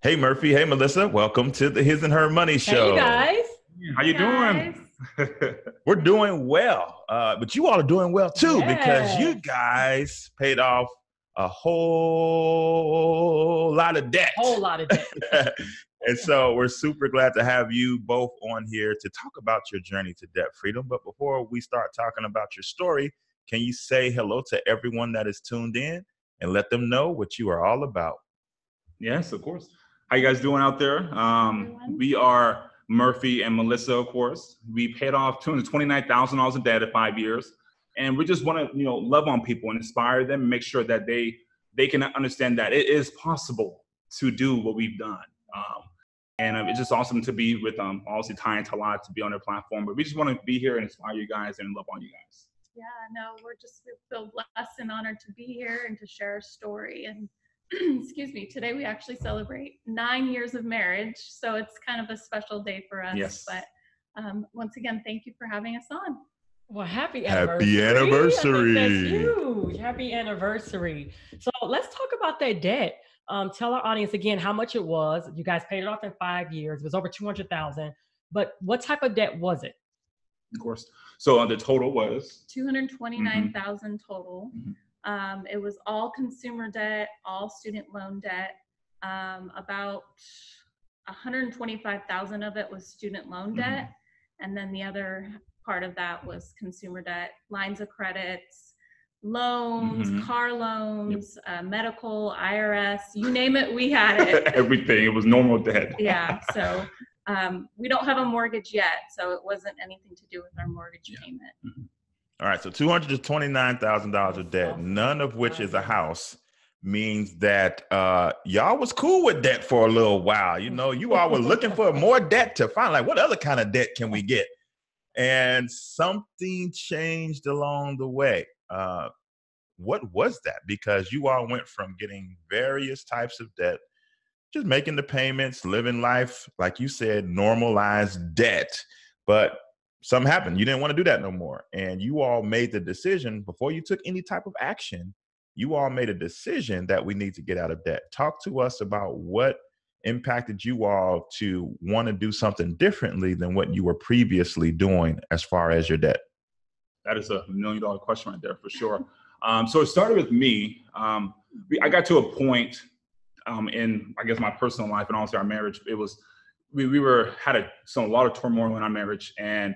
Hey Murphy, hey Melissa, welcome to the His and Her Money Hey, you Show. guys. How Hey you guys. doing? We're doing well, but you all are doing well too because you Yes. guys paid off a whole lot of debt. Whole lot of debt. And so we're super glad to have you both on here to talk about your journey to debt freedom. But before we start talking about your story, can you say hello to everyone that is tuned in and let them know what you are all about? Yes, of course. How you guys doing out there? Everyone. We are Murphy and Melissa, of course. We paid off $229,000 in debt in 5 years, and we just want to, love on people and inspire them and make sure that they can understand that it is possible to do what we've done. And it's just awesome to be with obviously Ty and Talat to be on their platform. But we just want to be here and inspire you guys and love on you guys. Yeah, no, we feel blessed and honored to be here and to share our story. And excuse me, today we actually celebrate 9 years of marriage. So it's kind of a special day for us. Yes. But once again, thank you for having us on. Well, happy Happy anniversary. anniversary. I think that's huge. Happy anniversary. So let's talk about that debt. Tell our audience again how much it was. You guys paid it off in 5 years. It was over 200,000. But what type of debt was it? Of course. So the total was 229,000 total. Mhm. It was all consumer debt, all student loan debt. About 125,000 of it was student loan debt, and then the other part of that was consumer debt, lines of credits, loans, car loans, medical, IRS, you name it, we had it. everything. It was normal debt. Yeah, so we don't have a mortgage yet, so it wasn't anything to do with our mortgage payment. All right, so $229,000 of debt, none of which is a house, means that y'all was cool with debt for a little while. You all were looking for more debt to find, like, what other kind of debt can we get? And something changed along the way. What was that? Because you all went from getting various types of debt, just making the payments, living life, like you said, normalized debt. But something happened. You didn't want to do that no more. And you all made the decision before you took any type of action. You all made a decision that we need to get out of debt. Talk to us about what impacted you all to want to do something differently than what you were previously doing as far as your debt. That is $1 million question right there for sure. So it started with me. I got to a point in, I guess, my personal life and also our marriage. It was we had a lot of turmoil in our marriage, and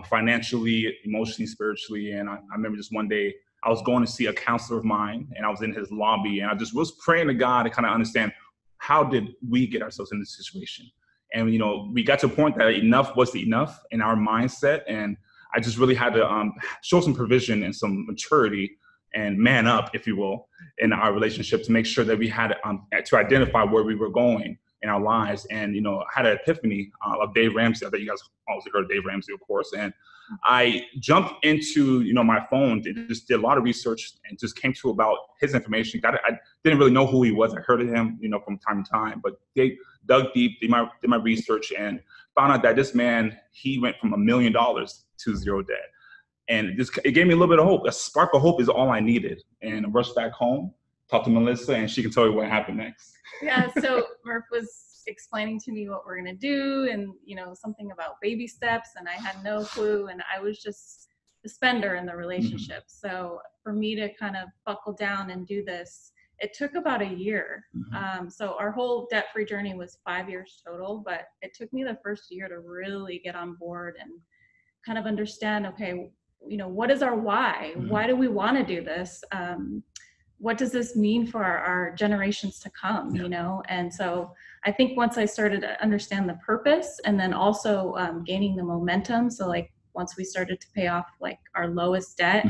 financially, emotionally, spiritually. And I remember just one day I was going to see a counselor of mine, and I was in his lobby, and I just was praying to God to kind of understand how did we get ourselves in this situation. And we got to a point that enough was enough in our mindset, and I just really had to show some provision and some maturity and man up, if you will, in our relationship to make sure that we had to identify where we were going in our lives. And, I had an epiphany of Dave Ramsey. I bet you guys also heard of Dave Ramsey, of course. And I jumped into, my phone, just did a lot of research and just came to about his information. I didn't really know who he was. I heard of him, from time to time, but they dug deep, did my research, and found out that this man, he went from $1 million to zero debt. And it gave me a little bit of hope. A spark of hope is all I needed. And I rushed back home, talked to Melissa, and she can tell you what happened next. Yeah, so Murph was explaining to me what we're going to do and, something about baby steps, and I had no clue, and I was just the spender in the relationship. So for me to kind of buckle down and do this, it took about a year. So our whole debt-free journey was 5 years total, but it took me the first year to really get on board and kind of understand, okay, what is our why? Why do we want to do this? What does this mean for our generations to come, And so I think once I started to understand the purpose and then also gaining the momentum. So like once we started to pay off like our lowest debt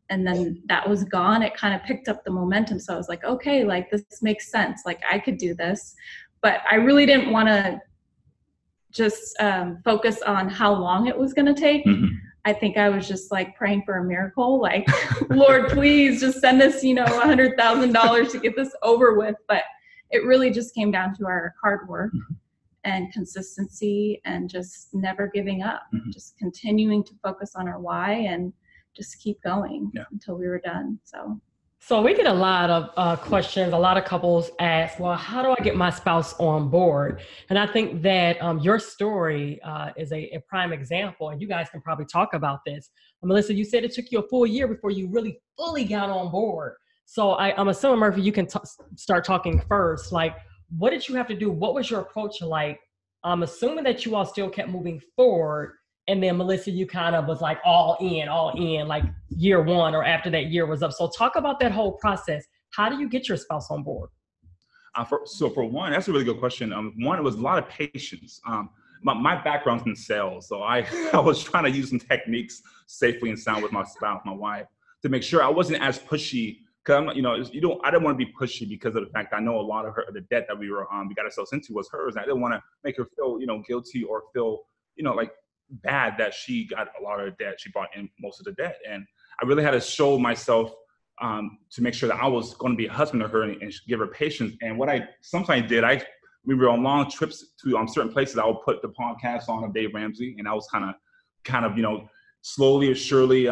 and then that was gone, it kind of picked up the momentum. So I was like, okay, like this makes sense. Like I could do this, but I really didn't want to just focus on how long it was going to take. I think I was just like praying for a miracle, like, Lord, please just send us, $100,000 to get this over with. But it really just came down to our hard work and consistency and just never giving up, just continuing to focus on our why and just keep going until we were done. So So we get a lot of questions. A lot of couples ask, "Well, how do I get my spouse on board?" And I think that your story is a prime example, and you guys can probably talk about this. Melissa, you said it took you a full year before you really fully got on board. So I'm assuming, Murphy, you can start talking first. Like, what did you have to do? What was your approach like? I'm assuming that you all still kept moving forward, and then Melissa, you kind of was like all in, like year one or after that year was up. So talk about that whole process. How do you get your spouse on board? So for one, that's a really good question. One, it was a lot of patience. My background's in sales, so I I was trying to use some techniques safely and sound with my spouse, my wife, to make sure I wasn't as pushy. Cause I'm, I didn't want to be pushy because of the fact I know a lot of the debt that we got ourselves into was hers. And I didn't want to make her feel, guilty or feel, like bad that she got a lot of the debt. She brought in most of the debt. And I really had to show myself to make sure that I was going to be a husband to her and give her patience. And what I sometimes did, we were on long trips to certain places. I would put the podcast on of Dave Ramsey, and I was kind of, slowly or surely,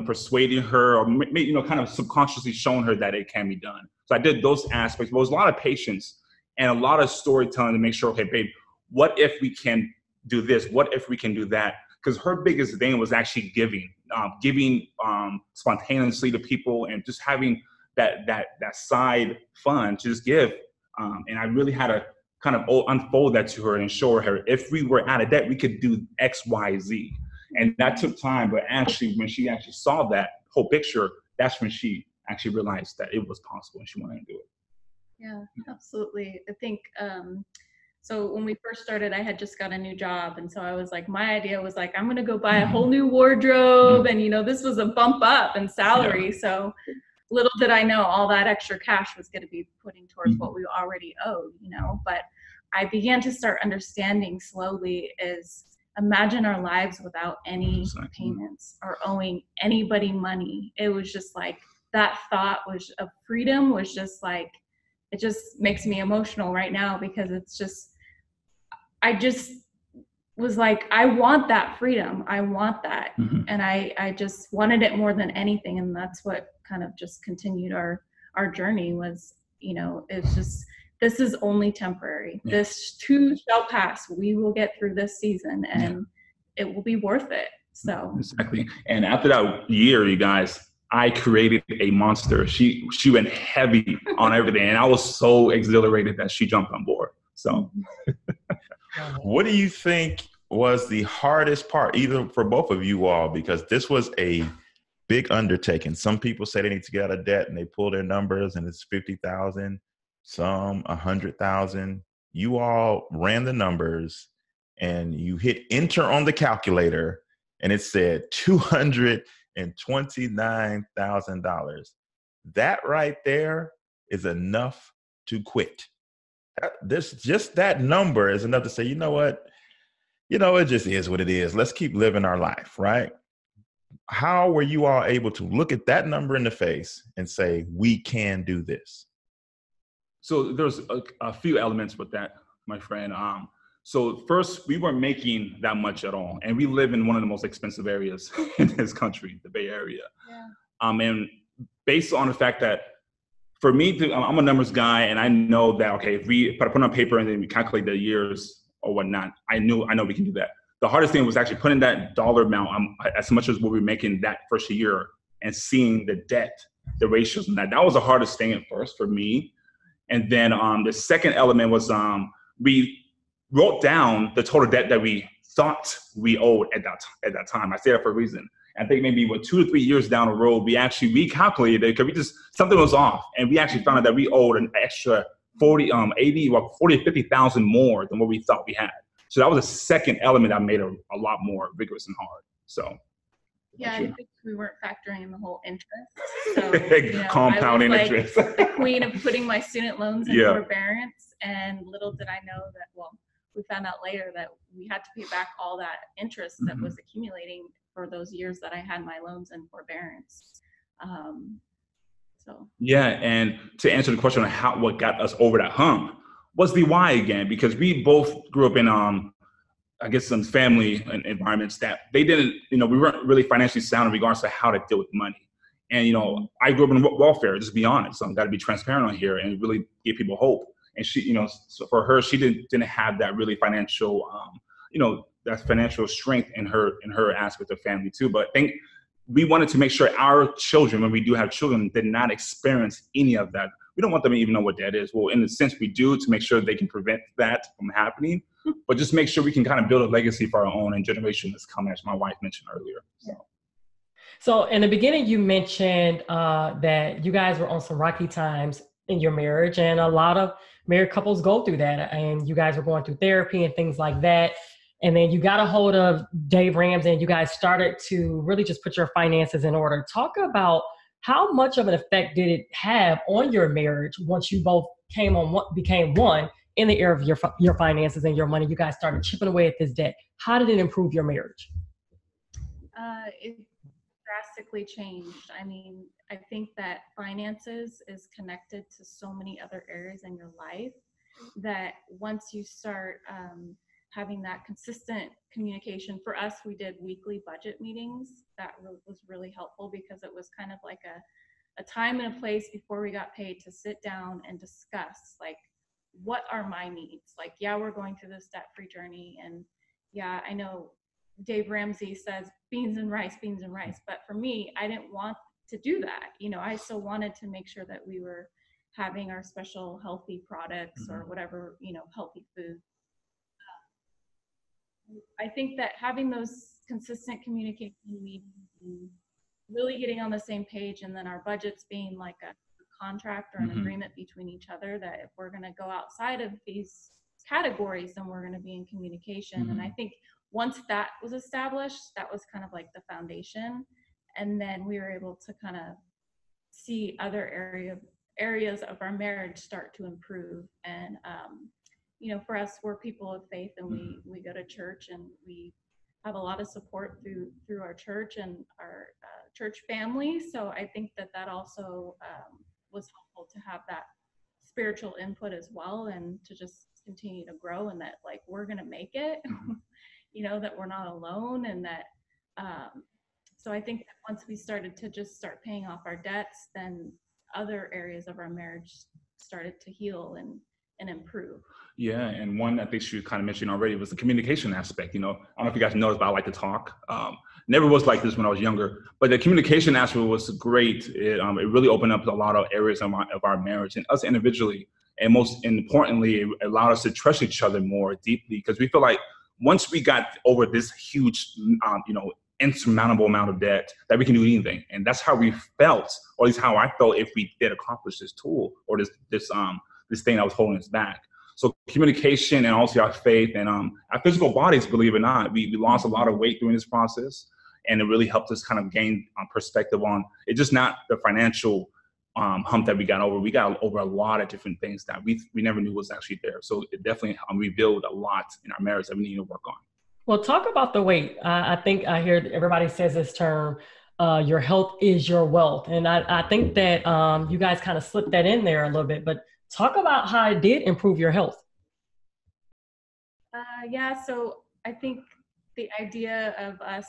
persuading her, or kind of subconsciously showing her that it can be done. So I did those aspects. But it was a lot of patience and a lot of storytelling to make sure, okay, babe, what if we can do this? What if we can do that? Because her biggest thing was actually giving spontaneously to people, and just having that side fun to just give. And I really had to kind of unfold that to her and show her if we were out of debt, we could do X, Y, Z. And that took time, but actually, when she actually saw that whole picture, that's when she actually realized that it was possible and she wanted to do it. Yeah, absolutely. I think, so when we first started, I had just got a new job. And so I was like, my idea was like, I'm going to go buy a whole new wardrobe. And, this was a bump up in salary. Yeah. So little did I know all that extra cash was going to be putting towards what we already owed, but I began to start understanding slowly is imagine our lives without any payments or owing anybody money. It was just like that thought was of freedom was just like, it just makes me emotional right now because it's just, I just was like, I want that freedom. I want that. And I just wanted it more than anything. And that's what kind of just continued our journey was, it's just, this is only temporary. Yeah. This too shall pass. We will get through this season and it will be worth it. So exactly. And after that year, you guys, I created a monster. She went heavy on everything. And I was so exhilarated that she jumped on board. So what do you think was the hardest part, either for both of you all, because this was a big undertaking. Some people say they need to get out of debt and they pull their numbers and it's 50,000. Some 100,000. You all ran the numbers and you hit enter on the calculator and it said $229,000. That right there is enough to quit. Just that number is enough to say, you know what? It just is what it is. Let's keep living our life, right? How were you all able to look at that number in the face and say, we can do this? So there's a few elements with that, my friend. So first, we weren't making that much at all. And we live in one of the most expensive areas in this country, the Bay Area. Yeah. And based on the fact that for me, I'm a numbers guy, and I know that, okay, if I put it on paper and then we calculate the years or whatnot, I know we can do that. The hardest thing was actually putting that dollar amount as much as what we were making that first year and seeing the debt, the ratios, and that was the hardest thing at first for me. And then the second element was we wrote down the total debt that we thought we owed at that time. I say that for a reason. I think maybe 2 to 3 years down the road, we actually recalculated it because something was off, and we actually found out that we owed an extra 40 to 50,000 more than what we thought we had. So that was a second element that made it a lot more rigorous and hard. So. Yeah, I think we weren't factoring in the whole interest. So, compounding I was interest. The queen of putting my student loans in forbearance, and little did I know that. Well, we found out later that we had to pay back all that interest that was accumulating for those years that I had my loans in forbearance. Yeah, and to answer the question on what got us over that hump was the why again, because we both grew up in I guess some family environments that they didn't, we weren't really financially sound in regards to how to deal with money. And, you know, I grew up in welfare, just be honest. So I've got to be transparent on here and really give people hope. And she, you know, so for her, she didn't have that really financial, you know, that financial strength in her aspect of family too. But I think we wanted to make sure our children, when we do have children, did not experience any of that. We don't want them to even know what that is. Well, in a sense, we do, to make sure they can prevent that from happening. But just make sure we can kind of build a legacy for our own and generation that's coming, as my wife mentioned earlier. So in the beginning, you mentioned that you guys were on some rocky times in your marriage, and a lot of married couples go through that. And you guys were going through therapy and things like that. And then you got a hold of Dave Ramsey, and you guys started to really just put your finances in order. Talk about how much of an effect did it have on your marriage once you both became one in the area of your finances and your money. You guys started chipping away at this debt. How did it improve your marriage? It drastically changed. I mean, I think that finances is connected to so many other areas in your life that once you start having that consistent communication, for us, we did weekly budget meetings. That was really helpful because it was kind of like a time and a place before we got paid to sit down and discuss, like, what are my needs? Like, yeah, we're going through this debt-free journey, and yeah, I know Dave Ramsey says beans and rice, but for me, I didn't want to do that. You know, I still wanted to make sure that we were having our special healthy products or whatever, you know, healthy food. I think that having those consistent communication meetings and really getting on the same page, and then our budgets being like a contract or an agreement between each other, that if we're going to go outside of these categories, then we're going to be in communication. And I think once that was established, that was kind of like the foundation. And then we were able to kind of see other areas of our marriage start to improve. And you know, for us, we're people of faith, and we go to church, and we have a lot of support through our church and our church family. So I think that also was helpful to have that spiritual input as well, and to just continue to grow, and that, like, we're going to make it, you know, that we're not alone. And that, so I think that once we started to just start paying off our debts, then other areas of our marriage started to heal and improve. Yeah, and one I think she kind of mentioned already was the communication aspect. You know, I don't know if you guys noticed, but I like to talk. Never was like this when I was younger, but the communication aspect was great. It really opened up a lot of areas of our marriage and us individually. And most importantly, it allowed us to trust each other more deeply, because we feel like once we got over this huge, you know, insurmountable amount of debt, that we can do anything. And that's how we felt, or at least how I felt, if we did accomplish this tool or this thing that was holding us back. So communication, and also our faith and our physical bodies, believe it or not, we lost a lot of weight during this process, and it really helped us kind of gain perspective on it. Just not the financial hump that we got over. We got over a lot of different things that we never knew was actually there. So it definitely revealed a lot in our marriage that we need to work on. Well, talk about the weight. I think I hear everybody says this term, your health is your wealth. And I think that you guys kind of slipped that in there a little bit, but talk about how it did improve your health. Yeah, so I think the idea of us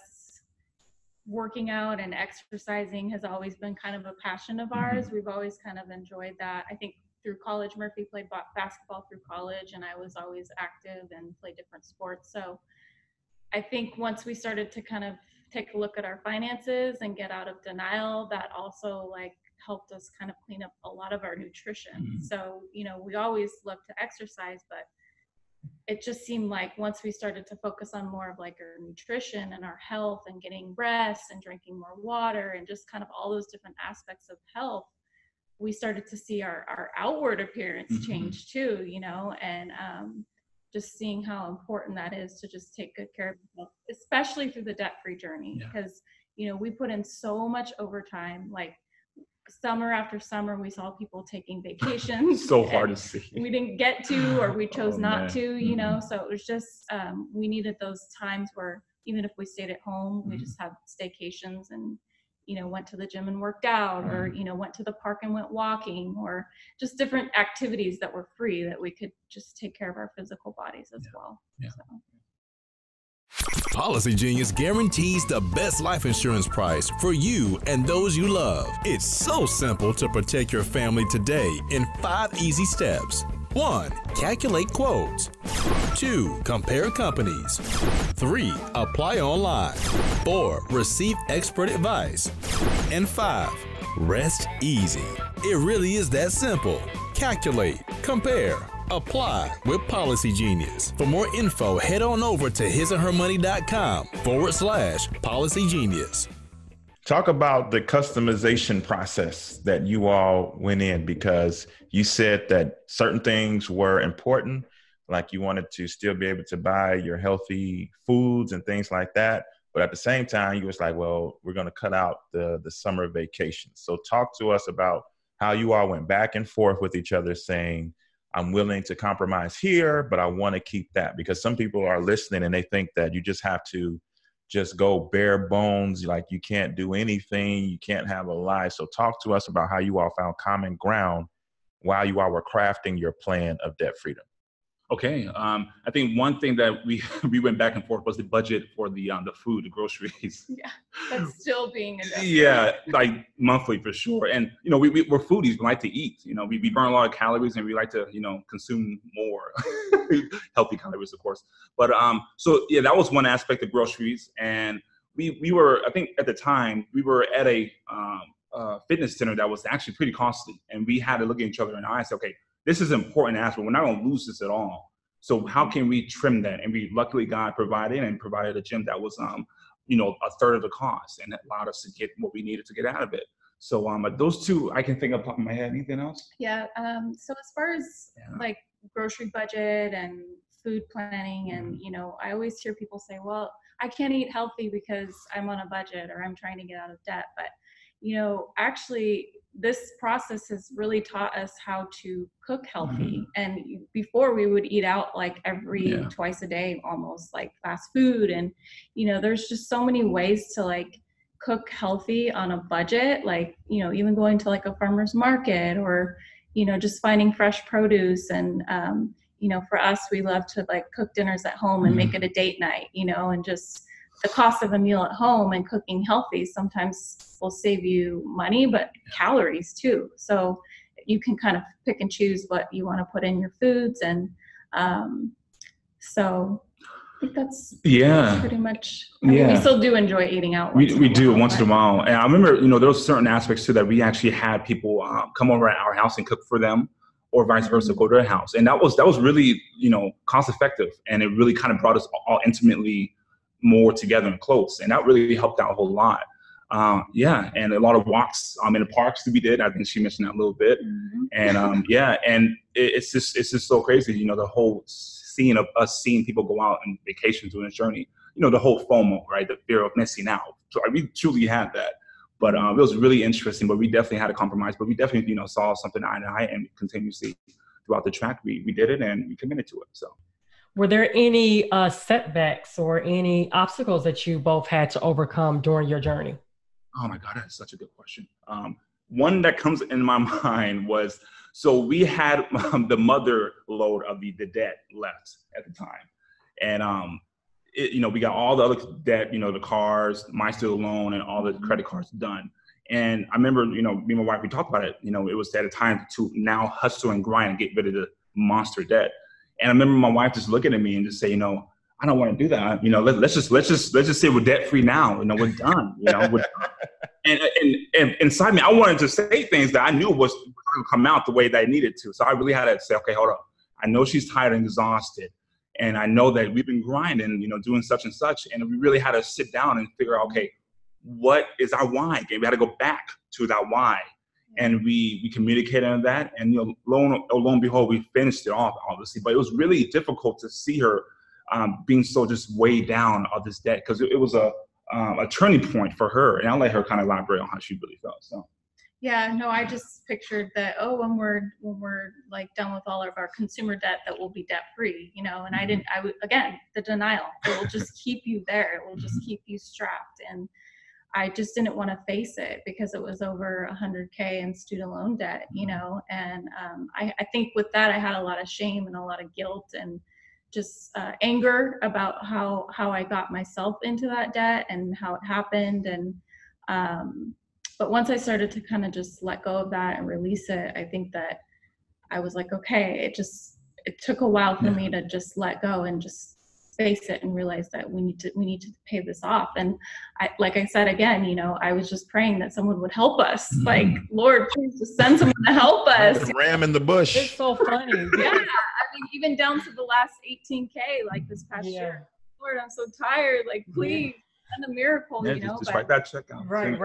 working out and exercising has always been kind of a passion of ours. We've always kind of enjoyed that. I think through college, Murphy played basketball through college, and I was always active and played different sports. So I think once we started to kind of take a look at our finances and get out of denial, that also like helped us kind of clean up a lot of our nutrition. So, you know, we always loved to exercise, but it just seemed like once we started to focus on more of like our nutrition and our health and getting rest and drinking more water and just kind of all those different aspects of health, we started to see our outward appearance change too, you know, and just seeing how important that is to just take good care of yourself, especially through the debt-free journey. Because, you know, we put in so much overtime, like summer after summer, we saw people taking vacations. So hard to see. We didn't get to, or we chose not to, you know, so it was just, we needed those times where even if we stayed at home, we just had staycations and, you know, went to the gym and worked out, or, you know, went to the park and went walking, or just different activities that were free that we could just take care of our physical bodies as well. So. Policy Genius guarantees the best life insurance price for you and those you love. It's so simple to protect your family today in 5 easy steps. 1. Calculate quotes. 2. Compare companies. 3. Apply online. 4. Receive expert advice. And 5. Rest easy. It really is that simple. Calculate, compare, apply with Policy Genius. For more info, head on over to hisandhermoney.com/Policy Genius. Talk about the customization process that you all went in, because you said that certain things were important, like you wanted to still be able to buy your healthy foods and things like that. But at the same time, you was like, well, we're going to cut out the summer vacation. So talk to us about how you all went back and forth with each other saying, I'm willing to compromise here, but I want to keep that. Because some people are listening and they think that you just have to just go bare bones, like you can't do anything, you can't have a life. So talk to us about how you all found common ground while you all were crafting your plan of debt freedom. Okay. I think one thing that we went back and forth was the budget for the food, the groceries. Yeah, that's still being adjusted. Yeah, like monthly for sure. And, you know, we're foodies. We like to eat. You know, we burn a lot of calories and we like to, you know, consume more healthy calories, of course. But so, yeah, that was one aspect of groceries. And we were, I think at the time, we were at a fitness center that was actually pretty costly. And we had to look at each other in the eyes and say, okay, this is an important aspect. We're not going to lose this at all. So how can we trim that? And we luckily God provided a gym that was, you know, a third of the cost and allowed us to get what we needed to get out of it. So those two I can think of off the top of my head. Anything else? Yeah. So as far as like grocery budget and food planning, and you know, I always hear people say, well, I can't eat healthy because I'm on a budget or I'm trying to get out of debt. But you know, actually, this process has really taught us how to cook healthy. And before we would eat out like every twice a day, almost like fast food. And, you know, there's just so many ways to like cook healthy on a budget, like, you know, even going to like a farmer's market or, you know, just finding fresh produce. And, you know, for us, we love to like cook dinners at home and make it a date night, you know, and just the cost of a meal at home and cooking healthy sometimes will save you money, but calories too. So you can kind of pick and choose what you want to put in your foods. And so I think that's pretty much, I mean, we still do enjoy eating out. We do once in a while. And I remember, you know, there was certain aspects too that we actually had people come over at our house and cook for them, or vice versa, go to their house. And that was really, you know, cost effective. And it really kind of brought us all intimately more together and close. And that really helped out a whole lot. And a lot of walks in the parks that we did. I think she mentioned that a little bit. And and it's just so crazy, you know, the whole scene of us seeing people go out on vacations doing a journey, you know, the whole FOMO, right? The fear of missing out. So we truly had that. But it was really interesting, but we definitely had a compromise, but we definitely, you know, saw something eye to eye, and continuously throughout the track, we did it and we committed to it. So. Were there any setbacks or any obstacles that you both had to overcome during your journey? Oh my God, that's such a good question. One that comes in my mind was, so we had the mother load of the debt left at the time. And, you know, we got all the other debt, you know, the cars, my student loan, and all the credit cards done. And I remember, you know, me and my wife, we talked about it, you know, it was at a time to now hustle and grind and get rid of the monster debt. And I remember my wife just looking at me and just say, you know, I don't want to do that. You know, let's just say we're debt free now. You know, we're done. You know, we're done. And inside me, I wanted to say things that I knew was going to come out the way that I needed to. So I really had to say, okay, hold up. I know she's tired and exhausted, and I know that we've been grinding, you know, doing such and such, and we really had to sit down and figure out, okay, what is our why? And we had to go back to that why. And we communicated on that, and you know, lo and behold, we finished it off, obviously. But it was really difficult to see her being so just weighed down of this debt, because it was a turning point for her. And I'll let her kind of elaborate on how she really felt. So. Yeah, no, I just pictured that, when we're like done with all of our consumer debt, that we'll be debt free, you know. And again, the denial, it will just keep you there. It will just keep you strapped. And I just didn't want to face it because it was over $100K in student loan debt, you know. And I think with that, I had a lot of shame and a lot of guilt, and just anger about how I got myself into that debt and how it happened. And but once I started to kind of just let go of that and release it, I think that I was like, okay, it took a while for me to just let go and just face it and realize that we need to pay this off. And like I said again, I was just praying that someone would help us. Like, Lord, please just send someone to help us. Ram in the bush. It's so funny. Yeah, I mean, even down to the last 18K, like this past year. Lord, I'm so tired. Like, please send a miracle. Just write that check out. Right.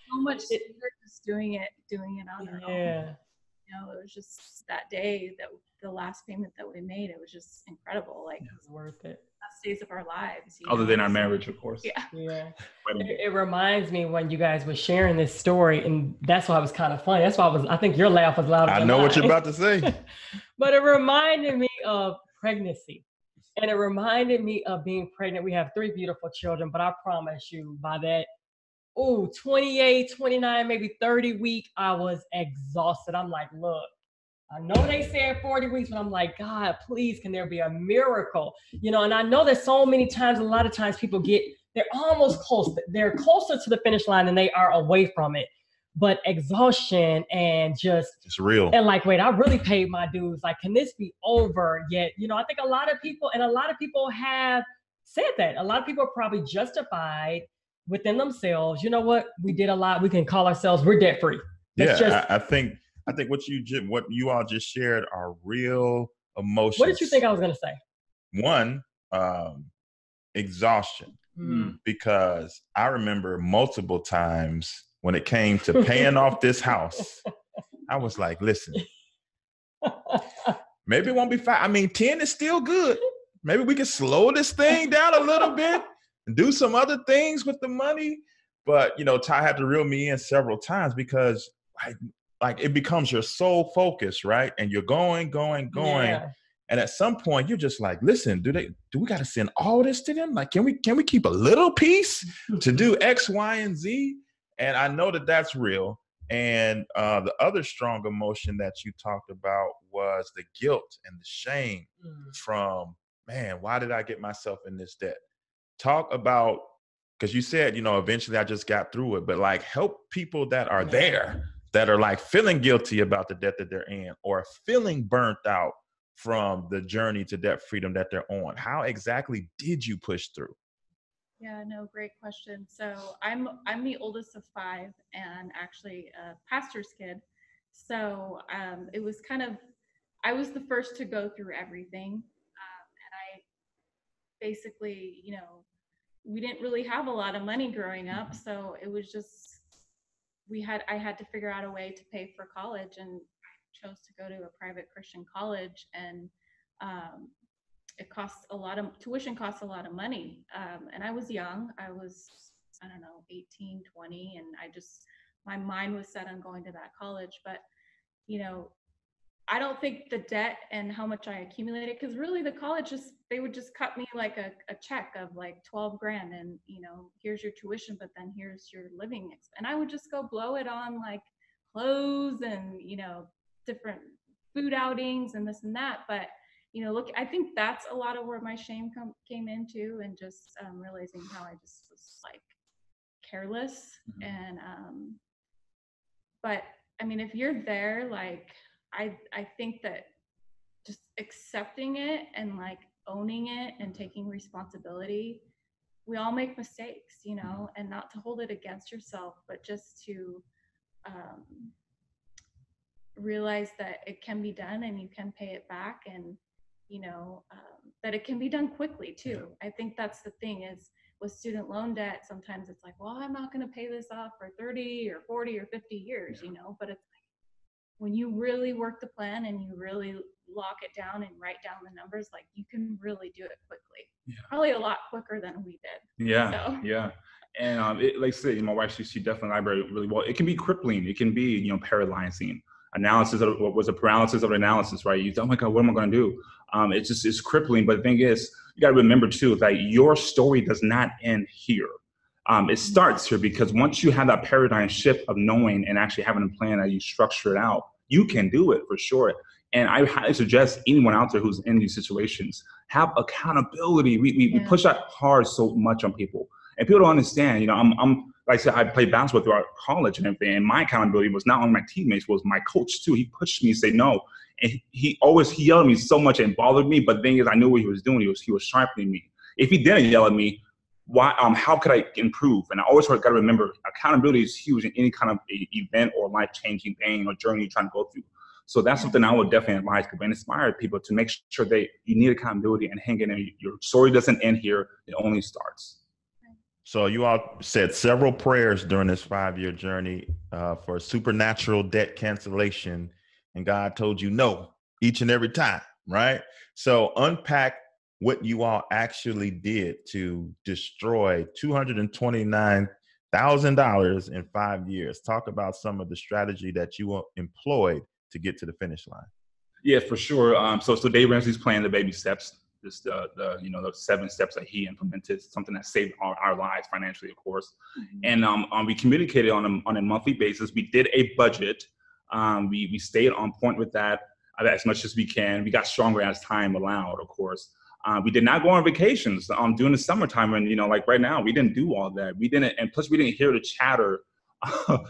So much just doing it on our own. Yeah. It was just that day, that the last payment that we made, it was just incredible. Like, it was worth it. Best days of our lives. Other than our marriage, of course. Yeah. It reminds me when you guys were sharing this story, and that's why it was kind of funny. That's why I think your laugh was louder than I know mine. what you're about to say. But it reminded me of pregnancy. And it reminded me of being pregnant. We have 3 beautiful children, but I promise you, by that 28, 29, maybe 30 week, I was exhausted. I'm like, look, I know they said 40 weeks, but I'm like, God, please, can there be a miracle? And I know that so many times, a lot of times people they're almost close. They're closer to the finish line than they are away from it. But exhaustion and it's real. And like, wait, I really paid my dues. Like, can this be over yet? I think a lot of people have said that. A lot of people are probably justified within themselves. You know what? We did a lot. We can call ourselves, we're debt free. I think what you all just shared are real emotions. What did you think I was going to say? One, exhaustion. Because I remember multiple times when it came to paying off this house, I was like, listen, maybe it won't be 5. I mean, 10 is still good. Maybe we can slow this thing down a little bit and do some other things with the money. But, Ty had to reel me in several times because like it becomes your sole focus, right? And you're going. Yeah. And at some point you're just like, listen, do we got to send all this to them? Like, can we keep a little piece to do X, Y, and Z? And I know that that's real. And the other strong emotion that you talked about was the guilt and the shame from, man, why did I get myself in this debt? Talk about, because you said, eventually I just got through it, but like help people that are there, that are like feeling guilty about the debt that they're in or feeling burnt out from the journey to debt freedom that they're on. How exactly did you push through? Yeah, no, great question. So I'm the oldest of 5 and actually a pastor's kid. So it was I was the first to go through everything. And I basically, we didn't really have a lot of money growing up. So it was just, I had to figure out a way to pay for college, and I chose to go to a private Christian college, and tuition costs a lot of money. And I was young. I was, 18, 20. And my mind was set on going to that college. But, I don't think the debt and how much I accumulated, because really the college they would just cut me like a check of like $12,000 and, here's your tuition, but then here's your living. And I would just go blow it on like clothes and, different food outings and this and that. But, look, I think that's a lot of where my shame came into, and just realizing how I just was like careless. And, but I mean, if you're there, like, I think that just accepting it and like owning it and taking responsibility, we all make mistakes, and not to hold it against yourself, but just to realize that it can be done and you can pay it back, and that it can be done quickly too. I think that's the thing is with student loan debt, sometimes it's like, well, I'm not going to pay this off for 30 or 40 or 50 years, but it's like, when you really work the plan and you really lock it down and write down the numbers, like you can really do it quickly. Probably a lot quicker than we did. Yeah. And like I said, my wife, she definitely elaborated really well. It can be crippling. It can be, paralyzing. Analysis of what was a paralysis of analysis, right? You think, oh my God, what am I going to do? It's crippling. But the thing is, you got to remember too, that your story does not end here. It starts here, because once you have that paradigm shift of knowing and actually having a plan that you structure it out, you can do it for sure. And I highly suggest anyone out there who's in these situations, have accountability. We push that hard so much on people, and people don't understand. I'm like I said, I played basketball throughout college and everything, and my accountability was not only my teammates, was my coach too. He pushed me to say no, and he yelled at me so much and bothered me. But the thing is, I knew what he was doing. He was sharpening me. If he didn't yell at me, why? How could I improve? And I always got to remember, accountability is huge in any kind of event or life-changing thing or journey you're trying to go through. So that's something I would definitely advise people and inspire people to make sure you need accountability and hang in there. Your story doesn't end here; it only starts. So you all said several prayers during this 5-year journey for supernatural debt cancellation, and God told you no each and every time, right? So unpack what you all actually did to destroy $229,000 in 5 years. Talk about some of the strategy that you employed to get to the finish line. Yeah, for sure. So Dave Ramsey's plan, the baby steps. Just the 7 steps that he implemented, something that saved our lives financially, of course. And we communicated on a monthly basis. We did a budget. We stayed on point with that as much as we can. We got stronger as time allowed, of course. We did not go on vacations during the summertime, and like right now, we didn't do all that. We didn't, and plus we didn't hear the chatter of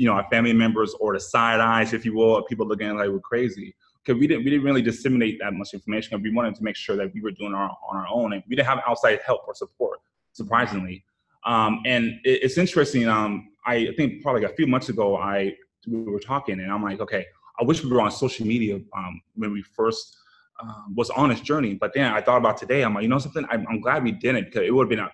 our family members or the side eyes, if you will, of people looking like we're crazy. Because we didn't really disseminate that much information. We wanted to make sure that we were doing on our own, and we didn't have outside help or support, surprisingly. And it's interesting. I think probably like a few months ago, we were talking, and I'm like, okay, I wish we were on social media when we first was on this journey. But then I thought about today. I'm like, something? I'm glad we didn't, because it would have been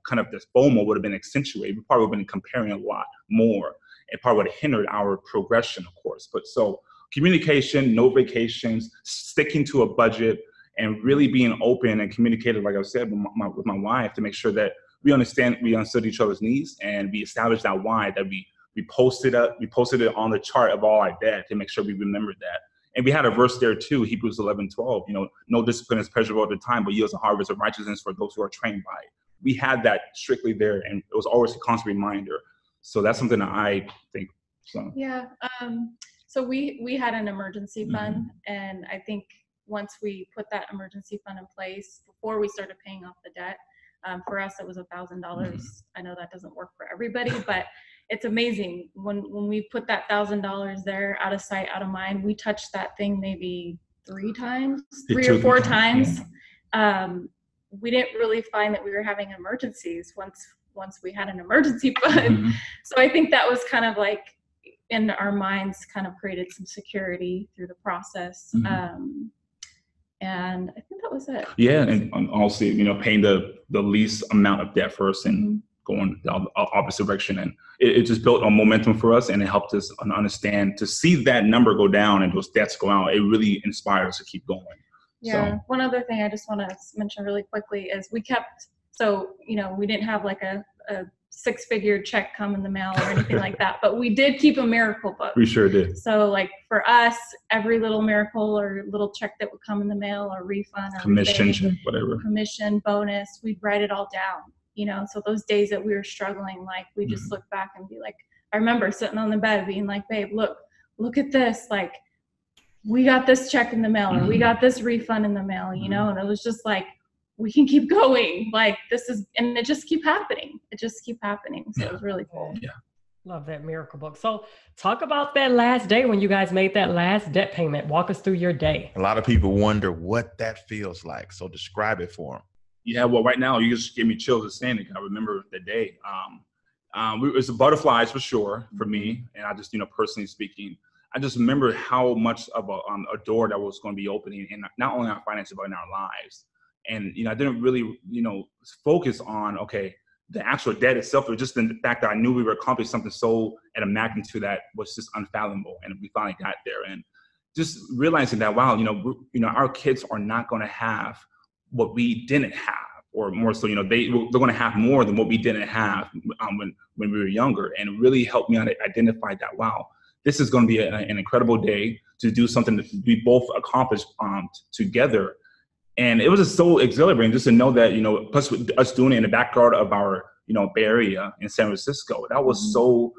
kind of this FOMO would have been accentuated. We probably would have been comparing a lot more. It probably would have hindered our progression, of course. But so. Communication, no vacations, sticking to a budget, and really being open and communicated, like I said, with my wife, to make sure that we understood each other's needs, and we established that why, that we posted it on the chart of all our debt to make sure we remembered that. And we had a verse there too, Hebrews 11:12. No discipline is pleasurable at the time, but yields a harvest of righteousness for those who are trained by it. We had that strictly there, and it was always a constant reminder. So that's something that I think. So. Yeah. So we had an emergency fund, and I think once we put that emergency fund in place before we started paying off the debt, for us it was $1,000. I know that doesn't work for everybody, but it's amazing when we put that $1,000 there, out of sight, out of mind. We touched that thing maybe 3 or 4 times. We didn't really find that we were having emergencies once we had an emergency fund. So I think that was kind of like, in our minds, kind of created some security through the process. And I think that was it. Yeah, and also, paying the least amount of debt first and going the opposite direction. And it just built a momentum for us, and it helped us understand, to see that number go down and those debts go out. It really inspired us to keep going. Yeah. So. One other thing I just want to mention really quickly is we didn't have like a 6-figure check come in the mail or anything like that, but we did keep a miracle book. We sure did. So like for us, every little miracle or little check that would come in the mail or refund or commission check, whatever, commission, bonus, we'd write it all down, so those days that we were struggling, like we just look back and be like, I remember sitting on the bed being like, babe, look at this, like we got this check in the mail or we got this refund in the mail, and it was just like, we can keep going, like this is, and it just keep happening. So it was really cool. Yeah. Love that miracle book. So talk about that last day when you guys made that last debt payment. Walk us through your day. A lot of people wonder what that feels like. So describe it for them. Yeah, well, right now you just gave me chills just saying it. I remember the day. It was the butterflies for sure for me. And I just, personally speaking, I just remember how much of a door that was going to be opening in not only our finances, but in our lives. And, I didn't really, focus on, the actual debt itself. It was just the fact that I knew we were accomplishing something so at a magnitude that was just unfathomable. And we finally got there. And just realizing that, wow, our kids are not going to have what we didn't have, or more so, they're going to have more than what we didn't have when we were younger. And it really helped me identify that, wow, this is going to be an incredible day to do something that we both accomplished together. And it was just so exhilarating just to know that, plus us doing it in the backyard of our, Bay Area in San Francisco, that was so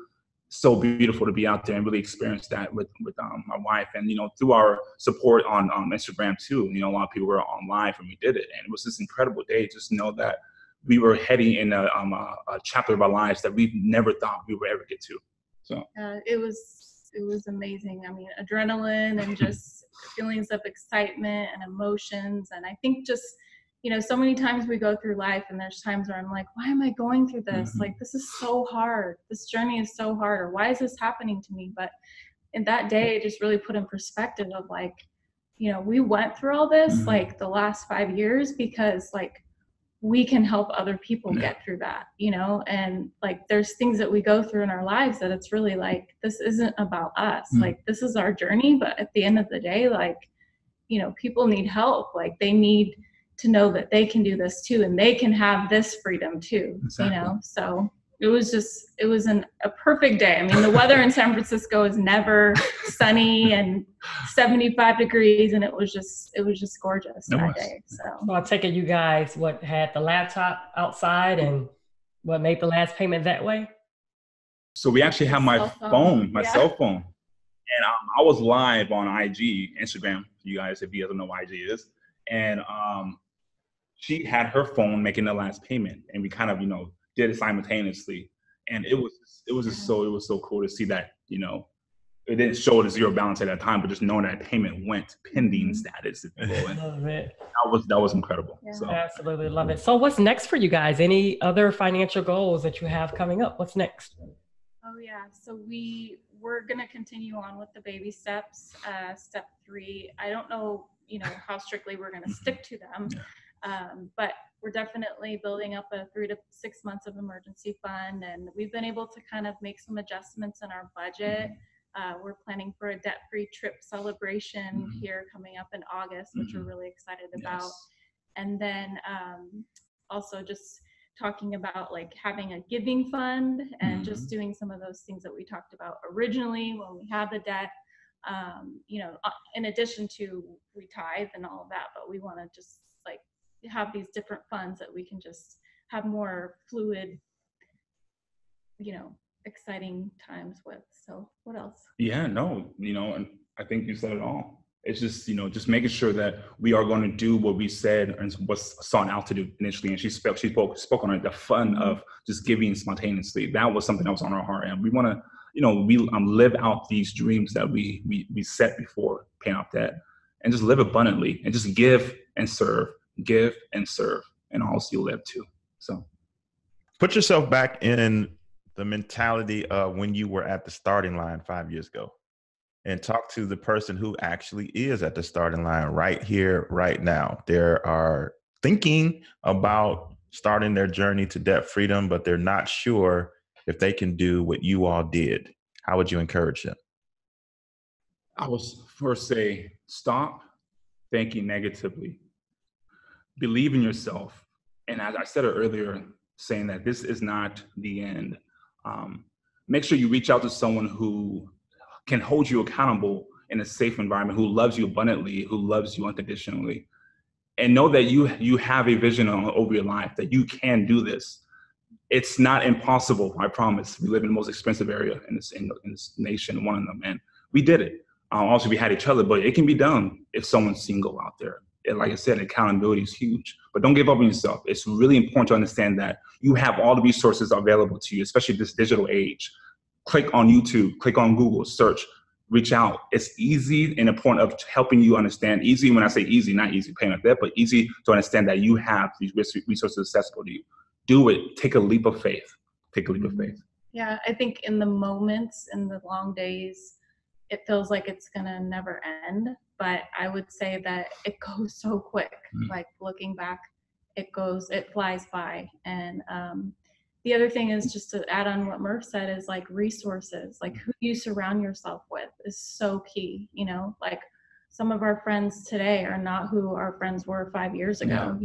so beautiful to be out there and really experience that with my wife. And, through our support on Instagram too, a lot of people were on live and we did it. And it was this incredible day just to know that we were heading in a chapter of our lives that we've never thought we would ever get to. So it was amazing. I mean, adrenaline and just feelings of excitement and emotions. And I think just, so many times we go through life and there's times where I'm like, why am I going through this? Mm-hmm. Like, this is so hard. This journey is so hard. Or why is this happening to me? But in that day, it just really put in perspective of like, we went through all this, Mm-hmm. like the last 5 years, because like, we can help other people get through that, and like, there's things that we go through in our lives that it's really like, this isn't about us. Mm-hmm. Like, this is our journey. But at the end of the day, like, people need help. Like, they need to know that they can do this too, and they can have this freedom too, Exactly. So it was a perfect day. I mean, the weather in San Francisco is never sunny and 75 degrees, and it was just gorgeous that day. So I take it you guys had the laptop outside and made the last payment that way? So we actually have my cell phone. And I was live on Instagram, you guys, if you guys don't know what IG is. And she had her phone making the last payment, and we kind of, did it simultaneously. And it was so cool to see that, it didn't show the zero balance at that time, but just knowing that payment went pending status. Love it. That was incredible. Yeah. So. Absolutely love it. So what's next for you guys? Any other financial goals that you have coming up? What's next? Oh yeah, so we're gonna continue on with the baby steps. Step 3, I don't know, how strictly we're gonna stick to them, but we're definitely building up a 3 to 6 months of emergency fund, and we've been able to kind of make some adjustments in our budget. We're planning for a debt-free trip celebration here coming up in August, which we're really excited about. And then also just talking about like having a giving fund and just doing some of those things that we talked about originally when we had the debt, in addition to we tithe and all of that, but we want to just like have these different funds that we can just have more fluid, exciting times with. So what else? Yeah, no, and I think you said it all. It's just, just making sure that we are going to do what we said and was sought out to do initially. And she spoke on it, the fun of just giving spontaneously. That was something that was on our heart. And we want to, we live out these dreams that we set before paying off debt, and just live abundantly and just give and serve, and also you'll live too. So put yourself back in the mentality of when you were at the starting line 5 years ago, and talk to the person who actually is at the starting line right here, right now. They are thinking about starting their journey to debt freedom, but they're not sure if they can do what you all did. How would you encourage them? I would first say, stop thinking negatively. Believe in yourself. And as I said earlier, saying that this is not the end. Make sure you reach out to someone who can hold you accountable in a safe environment, who loves you abundantly, who loves you unconditionally, and know that you have a vision over your life, that you can do this. It's not impossible, I promise. We live in the most expensive area in this nation, one of them, and we did it. Also, we had each other, but it can be done if someone's single out there. And like I said, accountability is huge, but don't give up on yourself. It's really important to understand that you have all the resources available to you, especially this digital age. Click on YouTube, click on Google, search, reach out. It's easy and important of helping you understand. Easy, when I say easy, not easy paying off debt, but easy to understand that you have these resources accessible to you. Do it. Take a leap of faith. Take a leap of faith. Yeah, I think in the moments, in the long days, it feels like it's gonna never end. But I would say that it goes so quick. Like looking back, it flies by. And the other thing is, just to add on what Murph said, is like resources, like who you surround yourself with is so key. Like some of our friends today are not who our friends were 5 years ago,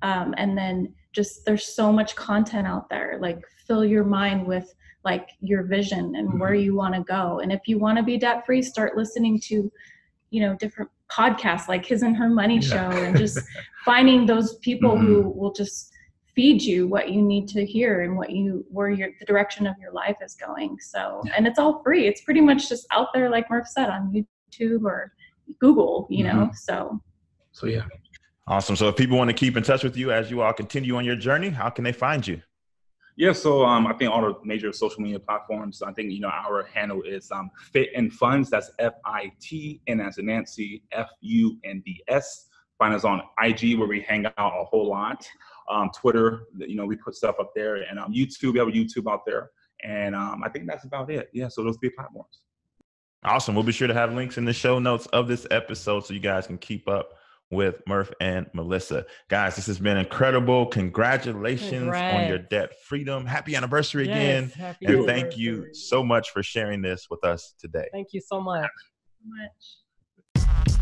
and then just, there's so much content out there. Like fill your mind with like your vision and where you want to go. And if you want to be debt free, start listening to, different podcasts like His and Her Money Show, and just finding those people who will just feed you what you need to hear and the direction of your life is going. So, and it's all free. It's pretty much just out there, like Murph said, on YouTube or Google, you know, so yeah. Awesome. So if people want to keep in touch with you as you all continue on your journey, how can they find you? Yeah, so I think all the major social media platforms, I think, our handle is Fit and Funds. That's FIT, and as in Nancy, FUNDS. Find us on IG, where we hang out a whole lot. Twitter, we put stuff up there. And YouTube, we have a YouTube out there. And I think that's about it. Yeah, so those 3 platforms. Awesome. We'll be sure to have links in the show notes of this episode so you guys can keep up with Murph and Melissa. Guys, this has been incredible. Congratulations on your debt freedom. Happy anniversary again. And thank you so much for sharing this with us today. Thank you so much. Thank you so much.